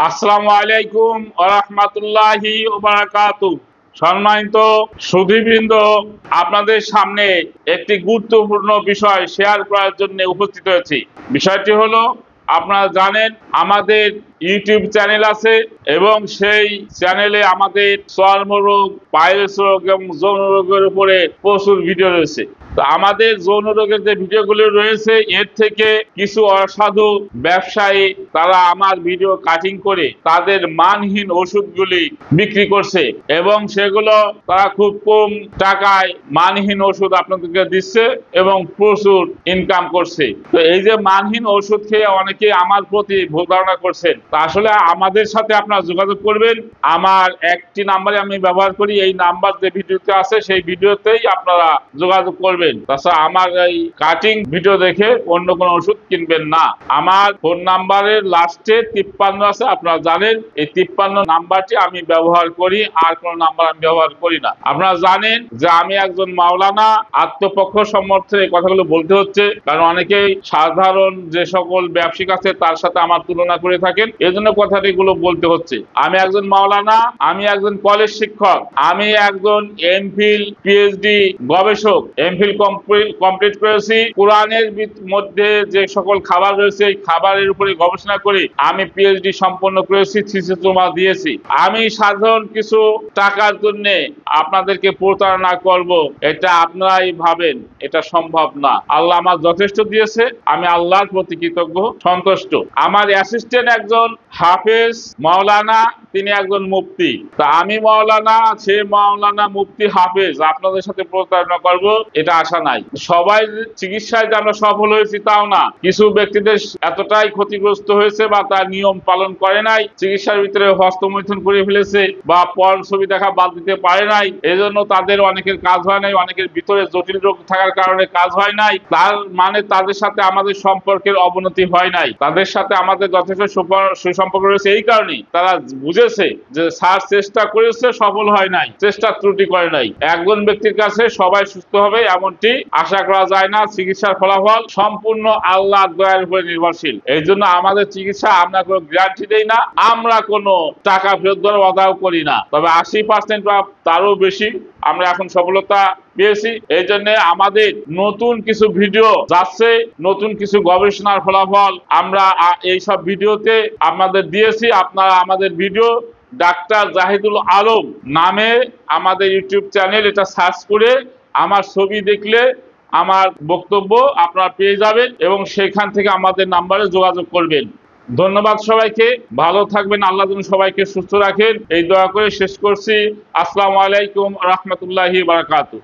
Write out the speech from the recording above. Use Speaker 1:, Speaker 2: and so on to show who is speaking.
Speaker 1: আসসালামু আলাইকুম ওয়া রাহমাতুল্লাহি ওয়া বারাকাতুহু। সম্মানিত সুধীবৃন্দ, আপনাদের সামনে একটি গুরুত্বপূর্ণ বিষয় শেয়ার করার জন্য উপস্থিত হয়েছি। বিষয়টি হলো, আপনারা জানেন আমাদের ইউটিউব চ্যানেল আছে এবং সেই চ্যানেলে আমাদের চর্মরোগ, পাইলস রোগ এবং যৌন রোগের উপরে প্রচুর ভিডিও রয়েছে। তো আমাদের যৌন রোগের যে ভিডিওগুলো রয়েছে, এর থেকে কিছু অসাধু ব্যবসায়ী তারা আমার ভিডিও কাটিং করে তাদের মানহীন ওষুধগুলি বিক্রি করছে এবং সেগুলো তারা খুব কম টাকায় মানহীন ওষুধ আপনাদেরকে দিচ্ছে এবং প্রচুর ইনকাম করছে। তো এই যে মানহীন ওষুধ খেয়ে অনেকে আমার প্রতি ভুল ধারণা করছেন। তা আসলে আমাদের সাথে আপনারা যোগাযোগ করবেন। আমার একটি নাম্বারে আমি ব্যবহার করি, এই নাম্বার যে ভিডিওতে আছে সেই ভিডিওতেই আপনারা যোগাযোগ করবেন। তাছাড়া আমার এই কাটিং ভিডিও দেখে অন্য কোনো ওষুধ কিনবেন না। আমার ফোন নাম্বারের লাস্টে 53 আছে, আপনারা জানেন এই 53 নাম্বারটি আমি ব্যবহার করি, আর কোন নাম্বার আমি ব্যবহার করি না। আপনারা জানেন যে আমি একজন মাওলানা, আত্মপক্ষ সমর্থে এই কথাগুলো বলতে হচ্ছে, কারণ অনেকেই সাধারণ যে সকল ব্যবসায়িক আছে তার সাথে আমার তুলনা করে থাকেন, এজন্য কথাটিগুলো বলতে হচ্ছে। আমি একজন মাওলানা, আমি একজন কলেজ শিক্ষক, আমি একজন এমফিল পিএইচডি গবেষক। এমফিল কমপ্লিট করেছি। কোরআনের মধ্যে যে সকল খাবার রয়েছে এই খাবারের উপরে গবেষণা করে আমি পিএইচডি সম্পন্ন করেছি, থিসিস জমা দিয়েছি। আমি সাধারণ কিছু টাকার জন্য আপনাদেরকে প্রতারণা করব, এটা আপনারাই ভাবেন, এটা সম্ভব না। আল্লাহ আমার যথেষ্ট দিয়েছে, আমি আল্লাহর প্রতি কৃতজ্ঞ, সন্তুষ্ট। আমার অ্যাসিস্ট্যান্ট একজন হাফেজ মাওলানা, তিনি একজন মুফতি। তা আমি মাওলানা, সে মাওলানা, মুফতি, হাফেজ। আপনাদের সাথে প্রতারণা করব এটা আশা নাই। সবাই চিকিৎসায় যে আমরা সফল হয়েছি তাও না, কিছু ব্যক্তিদের এতটাই ক্ষতিগ্রস্ত হয়েছে বা তার নিয়ম পালন করে নাই, চিকিৎসার ভিতরে হস্তমৈথুন করে ফেলেছে বা পর্ন ছবি দেখা বাদ দিতে পারে নাই, এজন্য তাদের অনেকের কাজ হয় নাই, অনেকের ভিতরে জটিল রোগ থাকার কারণে কাজ হয় নাই। তার মানে তাদের সাথে আমাদের সম্পর্কের অবনতি হয় নাই, তাদের সাথে আমাদের যথেষ্ট সুসম্পর্ক রয়েছে। এই কারণেই তারা বুঝেছে যে স্যার চেষ্টা করেছে, সফল হয় নাই, চেষ্টা ত্রুটি করে নাই। একজন ব্যক্তির কাছে সবাই সুস্থ হবে এমনটি আশা করা যায় না। চিকিৎসার ফলাফল সম্পূর্ণ আল্লাহর দয়ার উপরে নির্ভরশীল। এই জন্য আমাদের চিকিৎসা আমরা কোনো গ্যারান্টি দেই না, আমরা কোনো টাকা ফেরত দেওয়ার ওয়াদাও করি না। তবে 80% বা তারও বেশি আমরা এখন সফলতা পেয়েছি। এই জন্য আমাদের নতুন কিছু ভিডিও যাচ্ছে, নতুন কিছু গবেষণার ফলাফল আমরা এইসব ভিডিওতে আপনাদের দিয়েছি। আপনারা আমাদের ভিডিও ডাক্তার জাহিদুল আলম নামে আমাদের ইউটিউব চ্যানেল, এটা সার্চ করে আমার ছবি দেখলে আমার বক্তব্য আপনারা পেয়ে যাবেন এবং সেখান থেকে আমাদের নাম্বারে যোগাযোগ করবেন। ধন্যবাদ সবাইকে, ভালো থাকবেন, আল্লাহ যেন সবাইকে সুস্থ রাখেন এই দোয়া করে শেষ করছি। আসসালামু আলাইকুম ওয়া রাহমাতুল্লাহি ওয়া বারাকাতুহু।